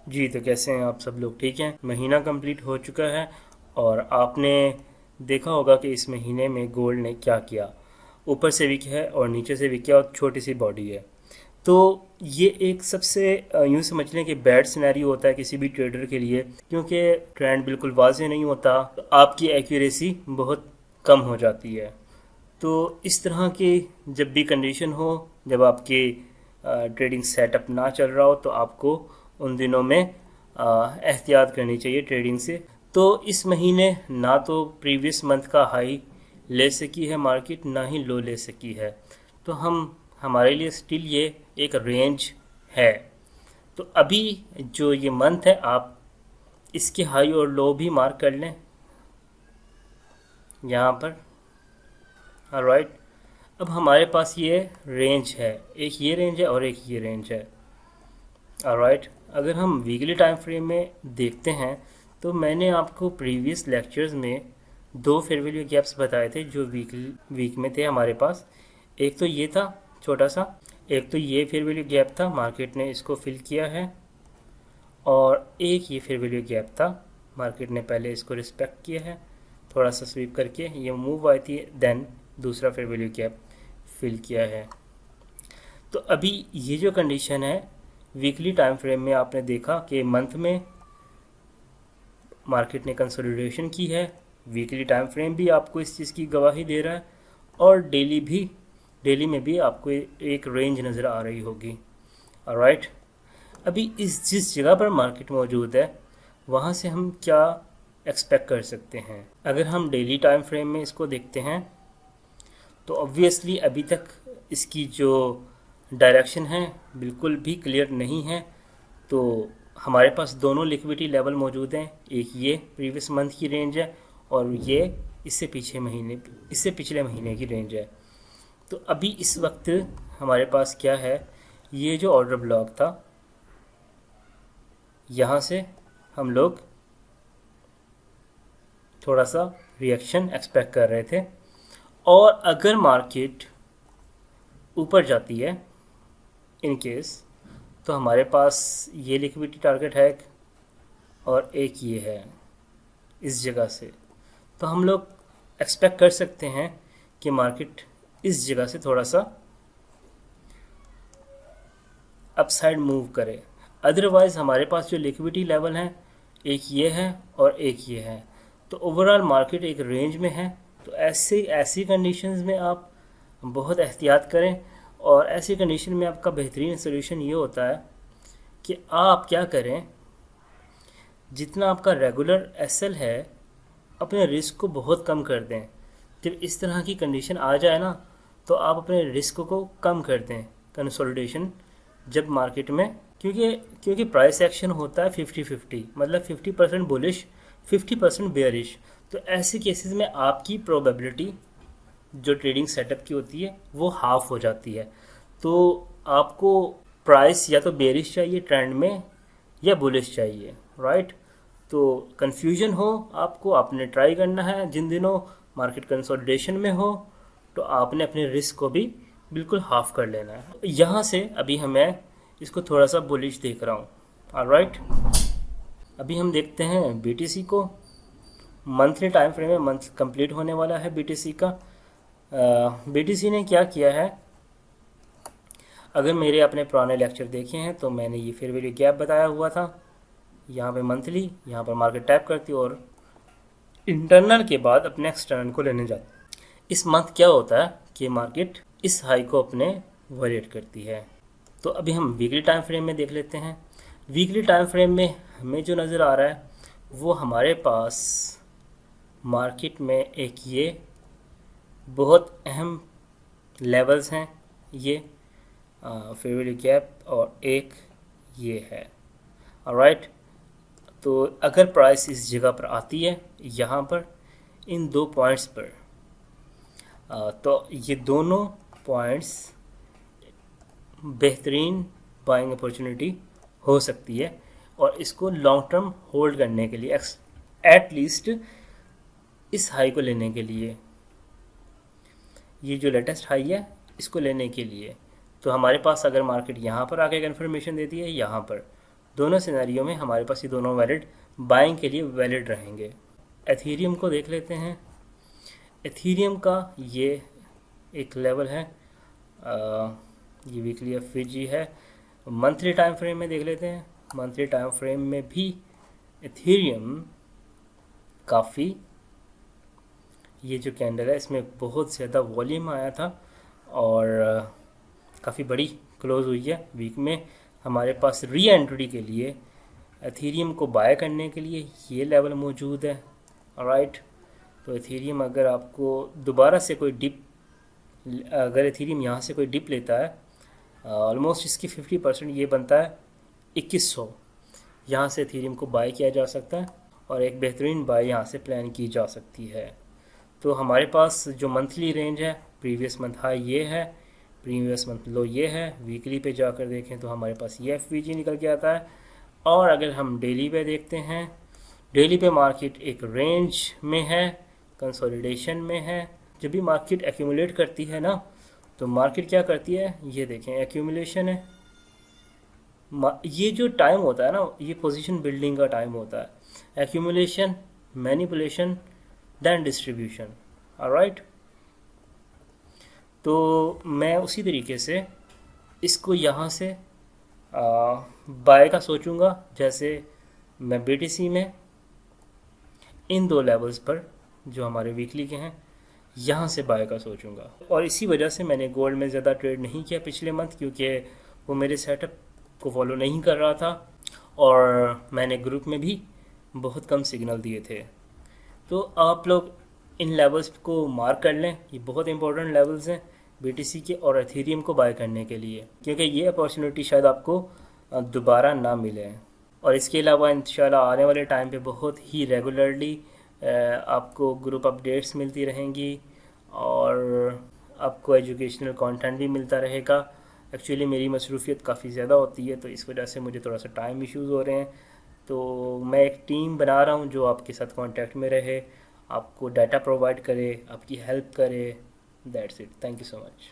जी, तो कैसे हैं आप सब लोग? ठीक हैं। महीना कंप्लीट हो चुका है और आपने देखा होगा कि इस महीने में गोल्ड ने क्या किया। ऊपर से वीक है और नीचे से वीक है और छोटी सी बॉडी है। तो ये एक सबसे यूँ समझ लें कि बैड सिनेरियो होता है किसी भी ट्रेडर के लिए, क्योंकि ट्रेंड बिल्कुल वाज़ेह नहीं होता, तो आपकी एक्यूरेसी बहुत कम हो जाती है। तो इस तरह की जब भी कंडीशन हो, जब आपके ट्रेडिंग सेटअप ना चल रहा हो, तो आपको उन दिनों में एहतियात करनी चाहिए ट्रेडिंग से। तो इस महीने ना तो प्रीवियस मंथ का हाई ले सकी है मार्केट, ना ही लो ले सकी है। तो हमारे लिए स्टिल ये एक रेंज है। तो अभी जो ये मंथ है, आप इसके हाई और लो भी मार्क कर लें यहाँ पर। ऑलराइट, अब हमारे पास ये रेंज है, एक ये रेंज है और एक ये रेंज है। ऑलराइट, अगर हम वीकली टाइम फ्रेम में देखते हैं, तो मैंने आपको प्रीवियस लेक्चर्स में दो फेयर वैल्यू गैप्स बताए थे जो वीक में थे हमारे पास। एक तो ये था छोटा सा, एक तो ये फेयर वैल्यू गैप था, मार्केट ने इसको फिल किया है। और एक ये फेयर वैल्यू गैप था, मार्केट ने पहले इसको रिस्पेक्ट किया है, थोड़ा सा स्वीप करके ये मूव आई थी, देन दूसरा फेयर वैल्यू गैप फिल किया है। तो अभी ये जो कंडीशन है वीकली टाइम फ्रेम में, आपने देखा कि मंथ में मार्केट ने कंसोलिडेशन की है, वीकली टाइम फ्रेम भी आपको इस चीज़ की गवाही दे रहा है, और डेली में भी आपको एक रेंज नज़र आ रही होगी। ऑलराइट, अभी इस जिस जगह पर मार्केट मौजूद है, वहाँ से हम क्या एक्सपेक्ट कर सकते हैं? अगर हम डेली टाइम फ्रेम में इसको देखते हैं, तो ऑब्वियसली अभी तक इसकी जो डायरेक्शन है बिल्कुल भी क्लियर नहीं है। तो हमारे पास दोनों लिक्विडिटी लेवल मौजूद हैं, एक ये प्रीवियस मंथ की रेंज है और ये इससे पिछले महीने की रेंज है। तो अभी इस वक्त हमारे पास क्या है, ये जो ऑर्डर ब्लॉक था, यहाँ से हम लोग थोड़ा सा रिएक्शन एक्सपेक्ट कर रहे थे, और अगर मार्केट ऊपर जाती है इन केस, तो हमारे पास ये लिक्विडिटी टारगेट है और एक ये है इस जगह से। तो हम लोग एक्सपेक्ट कर सकते हैं कि मार्केट इस जगह से थोड़ा सा अपसाइड मूव करे। अदरवाइज़ हमारे पास जो लिक्विडिटी लेवल है, एक ये है और एक ये है, तो ओवरऑल मार्केट एक रेंज में है। तो ऐसी कंडीशंस में आप बहुत एहतियात करें, और ऐसी कंडीशन में आपका बेहतरीन सोल्यूशन ये होता है कि आप क्या करें, जितना आपका रेगुलर एसएल है, अपने रिस्क को बहुत कम कर दें। जब इस तरह की कंडीशन आ जाए ना, तो आप अपने रिस्क को कम कर दें कंसोलिडेशन जब मार्केट में, क्योंकि प्राइस एक्शन होता है 50-50, मतलब 50% बुलिश 50% बेयरिश। तो ऐसे केसेस में आपकी प्रोबेबिलिटी जो ट्रेडिंग सेटअप की होती है वो हाफ हो जाती है। तो आपको प्राइस या तो बेयरिश चाहिए ट्रेंड में, या बुलिश चाहिए, राइट। तो कन्फ्यूजन हो आपको, आपने ट्राई करना है जिन दिनों मार्केट कंसोलिडेशन में हो, तो आपने अपने रिस्क को भी बिल्कुल हाफ कर लेना है। यहाँ से अभी हमें इसको थोड़ा सा बुलिश देख रहा हूँ। ऑलराइट, अभी हम देखते हैं बीटीसी को। मंथली टाइम फ्रेम में मंथ कंप्लीट होने वाला है बीटीसी का। बीटीसी ने क्या किया है, अगर मेरे अपने पुराने लेक्चर देखे हैं तो मैंने ये फेयर वैल्यू गैप बताया हुआ था। यहाँ पे मंथली, यहाँ पर मार्केट टैप करती और इंटरनल के बाद अपने एक्सटर्नल को लेने जाती। इस मंथ क्या होता है कि मार्केट इस हाई को अपने वायलेट करती है। तो अभी हम वीकली टाइम फ्रेम में देख लेते हैं। वीकली टाइम फ्रेम में हमें जो नज़र आ रहा है, वो हमारे पास मार्केट में एक ये बहुत अहम लेवल्स हैं, ये फेयर वैल्यू गैप, और एक ये है। ऑलराइट, तो अगर प्राइस इस जगह पर आती है, यहाँ पर इन दो पॉइंट्स पर, तो ये दोनों पॉइंट्स बेहतरीन बाइंग अपॉर्चुनिटी हो सकती है, और इसको लॉन्ग टर्म होल्ड करने के लिए, एट लीस्ट इस हाई को लेने के लिए, ये जो लेटेस्ट हाई है इसको लेने के लिए। तो हमारे पास अगर मार्केट यहाँ पर आके कन्फर्मेशन देती है यहाँ पर, दोनों सिनेरियो में हमारे पास ये दोनों वैलिड बाइंग के लिए वैलिड रहेंगे। एथीरियम को देख लेते हैं। एथीरियम का ये एक लेवल है, ये वीकली एफवीजी है। मंथली टाइम फ्रेम में देख लेते हैं। मंथली टाइम फ्रेम में भी एथीरियम काफ़ी, ये जो कैंडल है इसमें बहुत ज़्यादा वॉल्यूम आया था और काफ़ी बड़ी क्लोज हुई है। वीक में हमारे पास री एंट्री के लिए एथीरियम को बाय करने के लिए ये लेवल मौजूद है। ऑलराइट, तो एथीरियम अगर आपको दोबारा से कोई डिप, अगर एथीरियम यहाँ से कोई डिप लेता है, ऑलमोस्ट इसकी 50% ये बनता है 2100, यहाँ से एथीरियम को बाय किया जा सकता है और एक बेहतरीन बाय यहाँ से प्लान की जा सकती है। तो हमारे पास जो मंथली रेंज है, प्रीवियस मंथ हाई ये है, प्रीवियस मंथ लो ये है। वीकली पे जाकर देखें तो हमारे पास ये एफवीजी निकल के आता है। और अगर हम डेली पे देखते हैं, डेली पे मार्केट एक रेंज में है, कंसोलिडेशन में है। जब भी मार्केट एक्यूमुलेट करती है ना, तो मार्केट क्या करती है, ये देखें एक्यूमुलेशन है। ये जो टाइम होता है ना, ये पोजीशन बिल्डिंग का टाइम होता है। Accumulation, manipulation, then distribution. Alright, तो मैं उसी तरीके से इसको यहाँ से बाय का सोचूंगा। जैसे मैं बीटीसी में इन दो लेवल्स पर जो हमारे वीकली के हैं, यहाँ से बाय का सोचूंगा। और इसी वजह से मैंने गोल्ड में ज़्यादा ट्रेड नहीं किया पिछले मंथ, क्योंकि वो मेरे सेटअप को फॉलो नहीं कर रहा था और मैंने ग्रुप में भी बहुत कम सिग्नल दिए थे। तो आप लोग इन लेवल्स को मार्क कर लें, ये बहुत इंपॉर्टेंट लेवल्स हैं बीटीसी के और एथीरियम को बाय करने के लिए, क्योंकि ये अपॉर्चुनिटी शायद आपको दोबारा ना मिले। और इसके अलावा इंशाल्लाह आने वाले टाइम पे बहुत ही रेगुलरली आपको ग्रुप अपडेट्स मिलती रहेंगी और आपको एजुकेशनल कंटेंट भी मिलता रहेगा। एक्चुअली मेरी मसरूफियत काफ़ी ज़्यादा होती है, तो इस वजह से मुझे थोड़ा सा टाइम इश्यूज़ हो रहे हैं। तो मैं एक टीम बना रहा हूँ जो आपके साथ कांटेक्ट में रहे, आपको डाटा प्रोवाइड करे, आपकी हेल्प करे। That's it, thank you so much.